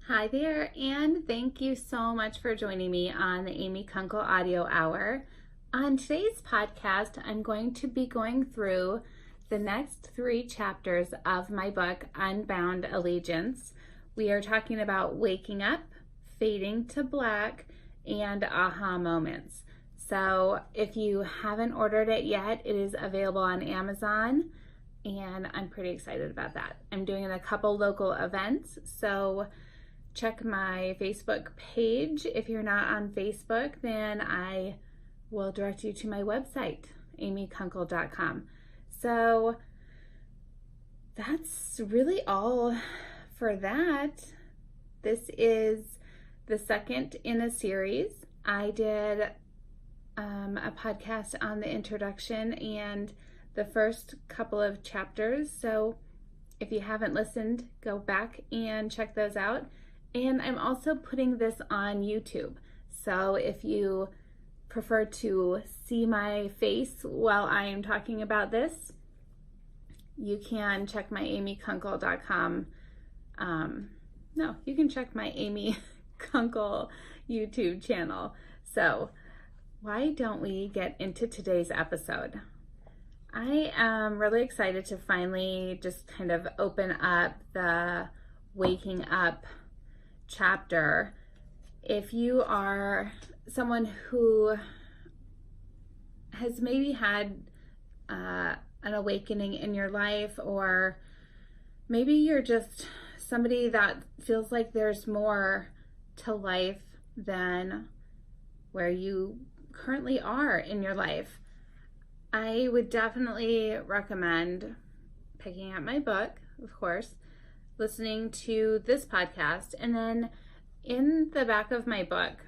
Hi there, and thank you so much for joining me on the Amy Kunkle Audio Hour. On today's podcast, I'm going to be going through the next 3 chapters of my book, Unbound Allegiance. We are talking about waking up, fading to black, and aha moments. So if you haven't ordered it yet, it is available on Amazon, and I'm pretty excited about that. I'm doing a couple local events, so check my Facebook page. If you're not on Facebook, then I will direct you to my website, amykunkle.com. So that's really all for that. This is the second in a series. I did a podcast on the introduction and the first couple of chapters. So if you haven't listened, go back and check those out. And I'm also putting this on YouTube. So if you prefer to see my face while I am talking about this, you can check my amykunkle.com. You can check my Amy Kunkle YouTube channel. So why don't we get into today's episode? I am really excited to finally just kind of open up the waking up chapter. If you are someone who has maybe had an awakening in your life, or maybe you're just somebody that feels like there's more to life than where you currently are in your life, I would definitely recommend picking up my book, of course, listening to this podcast, and then in the back of my book,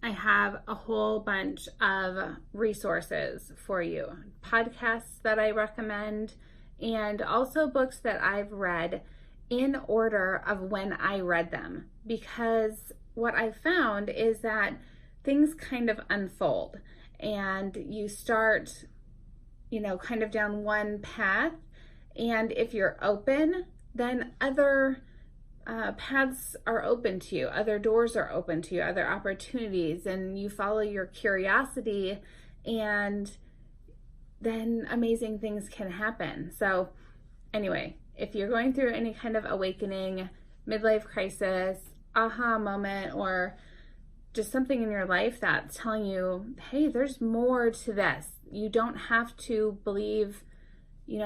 I have a whole bunch of resources for you, podcasts that I recommend, and also books that I've read in order of when I read them, because what I've found is that things kind of unfold, and you start, kind of down one path, and if you're open, then other paths are open to you, other doors are open to you, other opportunities, and you follow your curiosity, and then amazing things can happen. So anyway, if you're going through any kind of awakening, midlife crisis, aha moment, or just something in your life that's telling you, hey, there's more to this. You don't have to believe,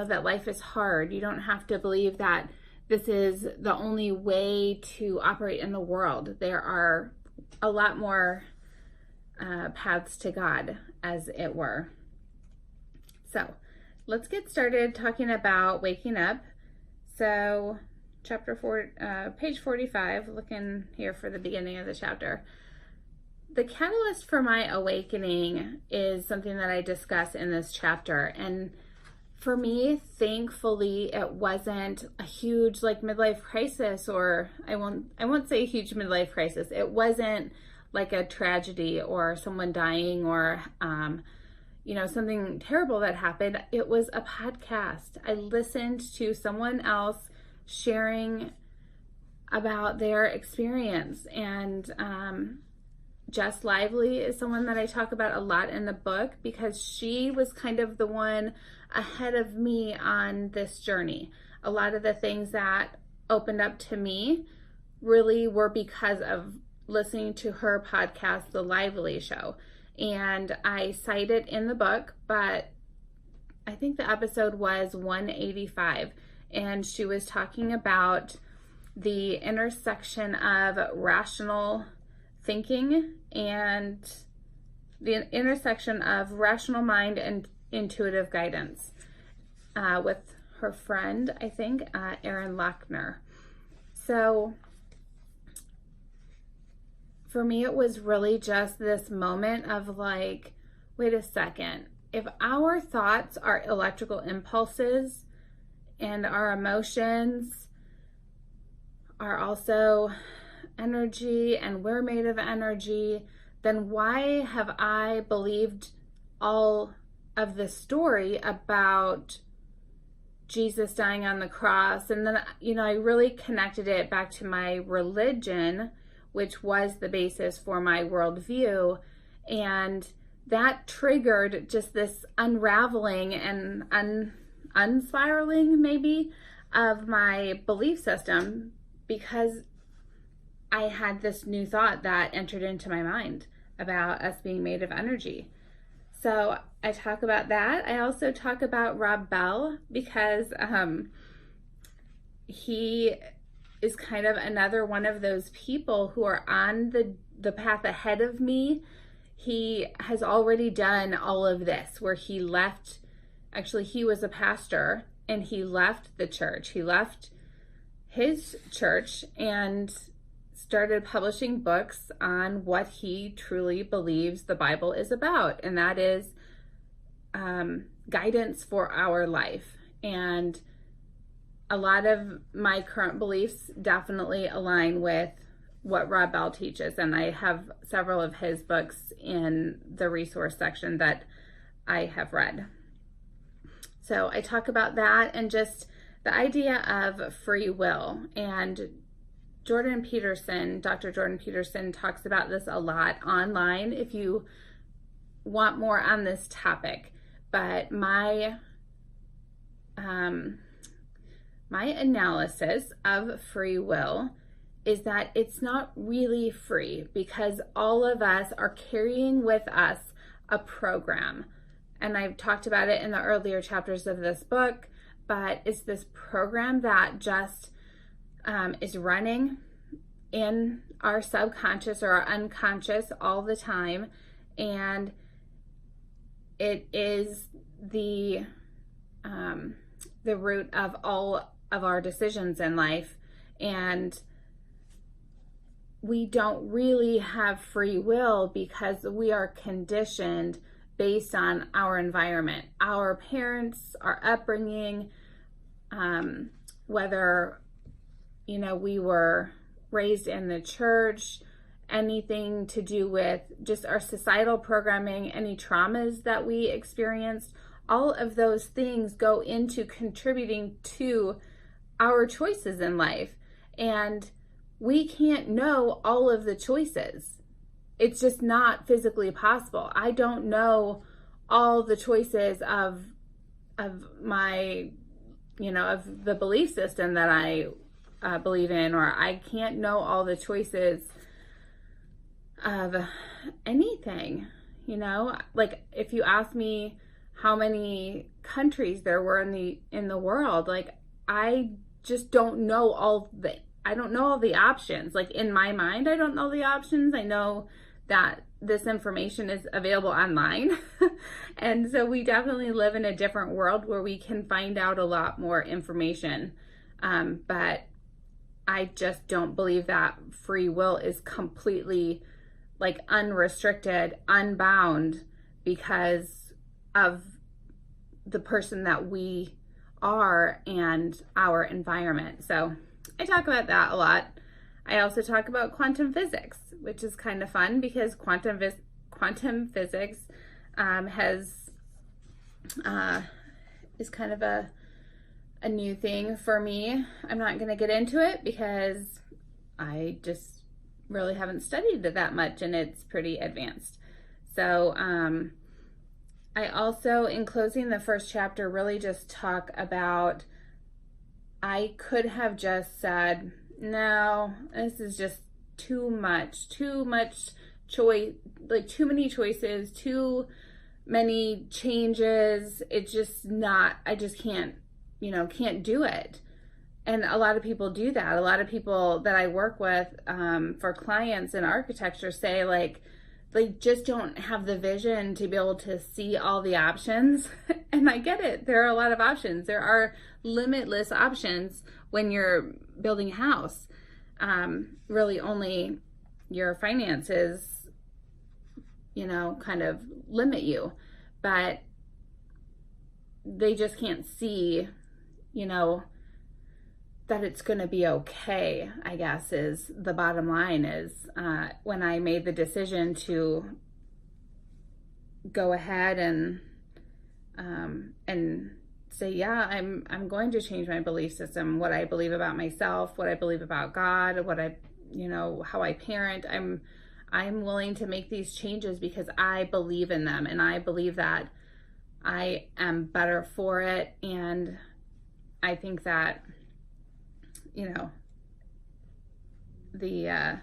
that life is hard. You don't have to believe that this is the only way to operate in the world. There are a lot more paths to God, as it were. So let's get started talking about waking up. So chapter 4, page 45, looking here for the beginning of the chapter. The catalyst for my awakening is something that I discuss in this chapter. And for me, thankfully, it wasn't a huge midlife crisis, or I won't say a huge midlife crisis. It wasn't like a tragedy or someone dying or something terrible that happened. It was a podcast. I listened to someone else sharing about their experience, and Jess Lively is someone that I talk about a lot in the book, because she was kind of the one ahead of me on this journey. A lot of the things that opened up to me really were because of listening to her podcast, The Lively Show. And I cite it in the book, but I think the episode was 185, and she was talking about the intersection of rational thinking and the intersection of rational mind and intuitive guidance with her friend, I think, Erin Lochner. So for me, it was really just this moment of wait a second. If our thoughts are electrical impulses and our emotions are also energy, and we're made of energy, then why have I believed all of this story about Jesus dying on the cross. And then, I really connected it back to my religion, which was the basis for my worldview. And that triggered just this unraveling and unspiraling, maybe, of my belief system, because I had this new thought that entered into my mind about us being made of energy. So I talk about that. I also talk about Rob Bell, because he is kind of another one of those people who are on the path ahead of me. He has already done all of this, where he left, actually he was a pastor, and he left the church. He left his church and started publishing books on what he truly believes the Bible is about, and that is guidance for our life. And a lot of my current beliefs definitely align with what Rob Bell teaches, and I have several of his books in the resource section that I have read. So I talk about that and just the idea of free will. And Dr. Jordan Peterson talks about this a lot online if you want more on this topic. But my analysis of free will is that it's not really free, because all of us are carrying with us a program. And I've talked about it in the earlier chapters of this book, but it's this program that just is running in our subconscious or our unconscious all the time. And it is the root of all of our decisions in life. And we don't really have free will because we are conditioned based on our environment, our parents, our upbringing, whether, we were raised in the church, anything to do with just our societal programming, any traumas that we experienced, all of those things go into contributing to our choices in life. And we can't know all of the choices. It's just not physically possible. I don't know all the choices of my, of the belief system that I believe in, or I can't know all the choices of anything, like if you ask me how many countries there were in the world, like I just don't know I don't know all the options. Like in my mind, I don't know the options. I know that this information is available online. And so we definitely live in a different world where we can find out a lot more information. But I just don't believe that free will is completely like unrestricted, unbound because of the person that we are and our environment. So I talk about that a lot. I also talk about quantum physics, which is kind of fun because quantum physics is kind of a new thing for me. I'm not going to get into it because I just really haven't studied it that much, and it's pretty advanced. So I also, in closing the first chapter, really just talk about, I could have just said, no, this is just too much choice, like too many choices, too many changes. It's just not, I just can't do it. And a lot of people do that. A lot of people that I work with for clients in architecture say like, they just don't have the vision to be able to see all the options. And I get it. There are a lot of options. There are limitless options when you're building a house. Really only your finances, kind of limit you. But they just can't see, that it's going to be okay, I guess, is the bottom line. Is when I made the decision to go ahead and say, yeah, I'm going to change my belief system, what I believe about myself, what I believe about God, what I, how I parent. I'm willing to make these changes because I believe in them, and I believe that I am better for it. And I think that, the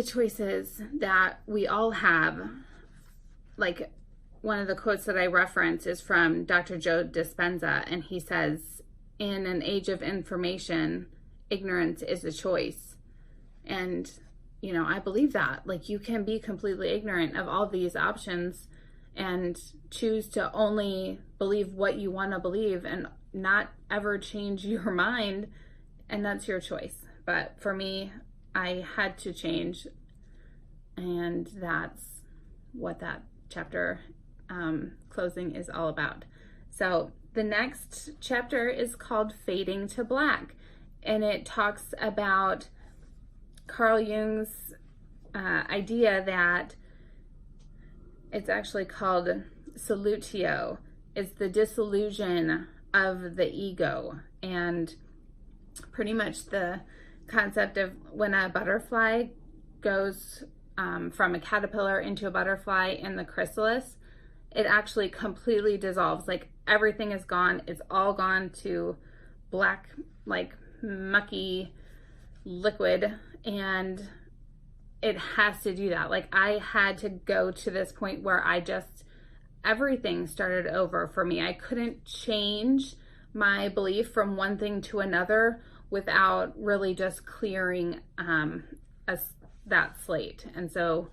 choices that we all have, like one of the quotes that I reference is from Dr. Joe Dispenza, and he says, in an age of information, ignorance is a choice. And, I believe that. Like, you can be completely ignorant of all these options and choose to only believe what you want to believe and not ever change your mind, and that's your choice. But for me, I had to change, and that's what that chapter closing is all about. So the next chapter is called Fading to Black, and it talks about Carl Jung's idea that it's actually called solutio. It's the dissolution of the ego, and pretty much the concept of when a butterfly goes from a caterpillar into a butterfly in the chrysalis, it actually completely dissolves. Like, everything is gone. It's all gone to black, like mucky liquid, and it has to do that. Like, I had to go to this point where everything started over for me. I couldn't change my belief from one thing to another without really just clearing that slate. And so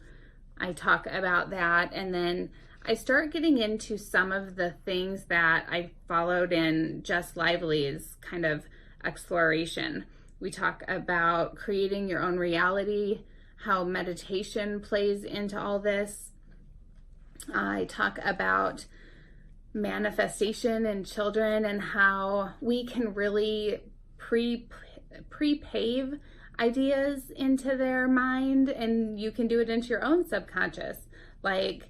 I talk about that, and then I start getting into some of the things that I followed in Just Lively's kind of exploration. We talk about creating your own reality, how meditation plays into all this. I talk about manifestation in children and how we can really pre-pave ideas into their mind, and you can do it into your own subconscious. Like,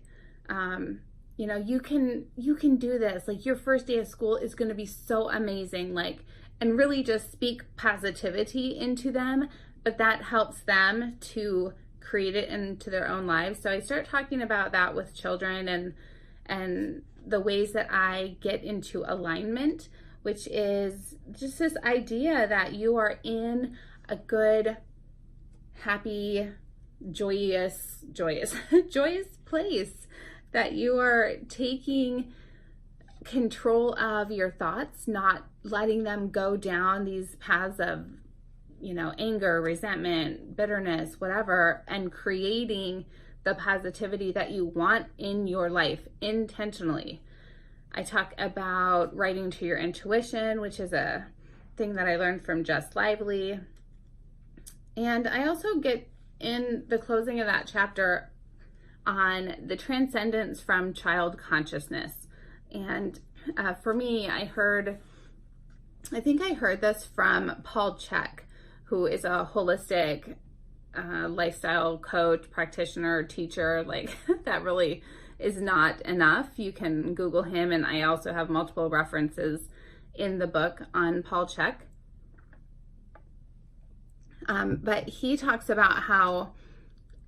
you can do this. Like, your first day of school is going to be so amazing. Like, and really just speak positivity into them, but that helps them to create it into their own lives. So I start talking about that with children, and the ways that I get into alignment, which is just this idea that you are in a good, happy, joyous place, that you are taking control of your thoughts, not letting them go down these paths of, anger, resentment, bitterness, whatever, and creating the positivity that you want in your life intentionally. I talk about writing to your intuition, which is a thing that I learned from Just Lively. And I also get in the closing of that chapter on the transcendence from child consciousness. And for me, I think I heard this from Paul Chek, who is a holistic lifestyle coach, practitioner, teacher. Like, that really is not enough. You can Google him, and I also have multiple references in the book on Paul Chek. But he talks about how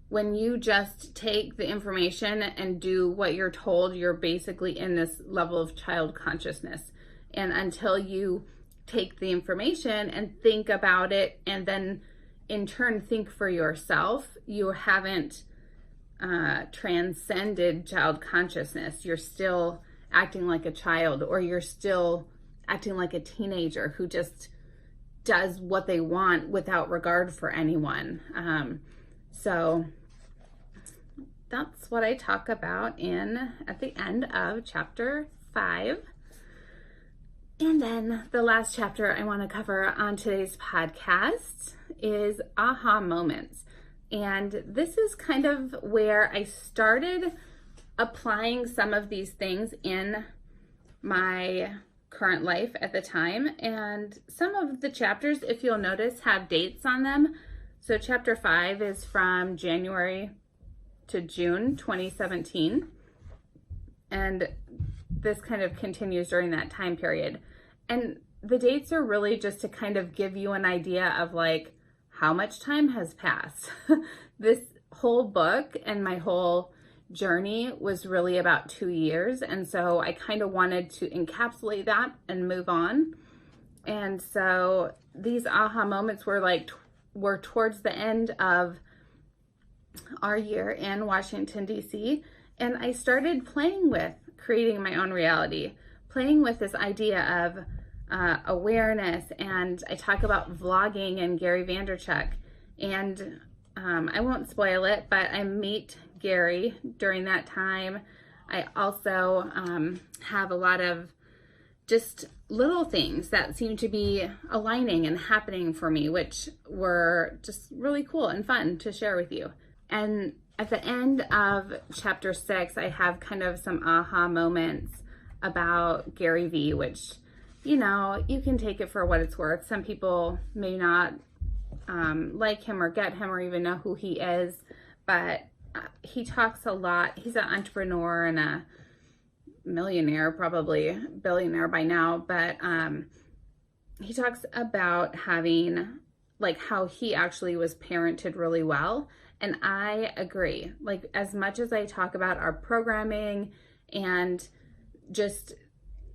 when you just take the information and do what you're told, you're basically in this level of child consciousness. And until you take the information and think about it, and then in turn think for yourself, you haven't transcended child consciousness. You're still acting like a child, or you're still acting like a teenager who just does what they want without regard for anyone. So that's what I talk about at the end of chapter 5. And then the last chapter I want to cover on today's podcast is aha moments. And this is kind of where I started applying some of these things in my current life at the time. And some of the chapters, if you'll notice, have dates on them. So chapter 5 is from January to June 2017. And this kind of continues during that time period. And the dates are really just to kind of give you an idea of like how much time has passed. This whole book and my whole journey was really about 2 years. And so I kind of wanted to encapsulate that and move on. And so these aha moments were towards the end of our year in Washington, D.C. And I started playing with creating my own reality, playing with this idea of awareness. And I talk about vlogging and Gary Vaynerchuk. And I won't spoil it, but I meet Gary during that time. I also have a lot of just little things that seem to be aligning and happening for me, which were just really cool and fun to share with you. And at the end of chapter 6, I have kind of some aha moments about Gary V, which, you know, you can take it for what it's worth. Some people may not like him or get him or even know who he is, but he talks a lot. He's an entrepreneur and a millionaire, probably billionaire by now, but he talks about having, like, how he actually was parented really well. And I agree. Like, as much as I talk about our programming and just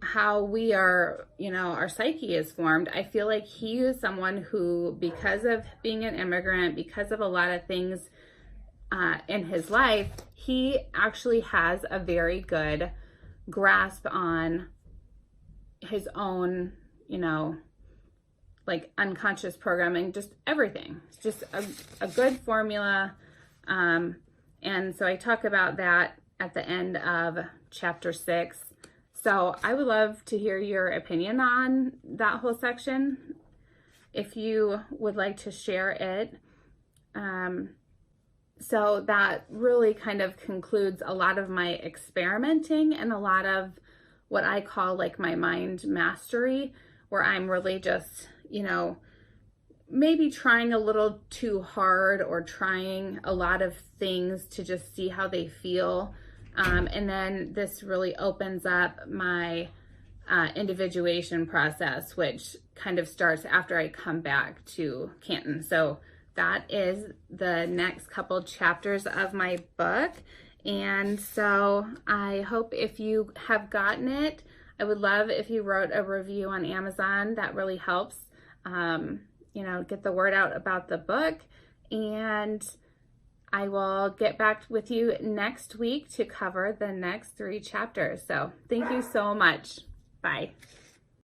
how we are, you know, our psyche is formed, I feel like he is someone who, because of being an immigrant, because of a lot of things in his life, he actually has a very good grasp on his own, you know, like unconscious programming, just everything. It's just a good formula. And so I talk about that at the end of chapter 6. So I would love to hear your opinion on that whole section, if you would like to share it. So that really kind of concludes a lot of my experimenting and a lot of what I call like my mind mastery, where I'm really just, you know, maybe trying a little too hard or trying a lot of things to just see how they feel. And then this really opens up my individuation process, which kind of starts after I come back to Canton. So that is the next couple chapters of my book. And so I hope if you have gotten it, I would love if you wrote a review on Amazon. That really helps, you know, get the word out about the book. And I will get back with you next week to cover the next 3 chapters. So thank you so much. Bye.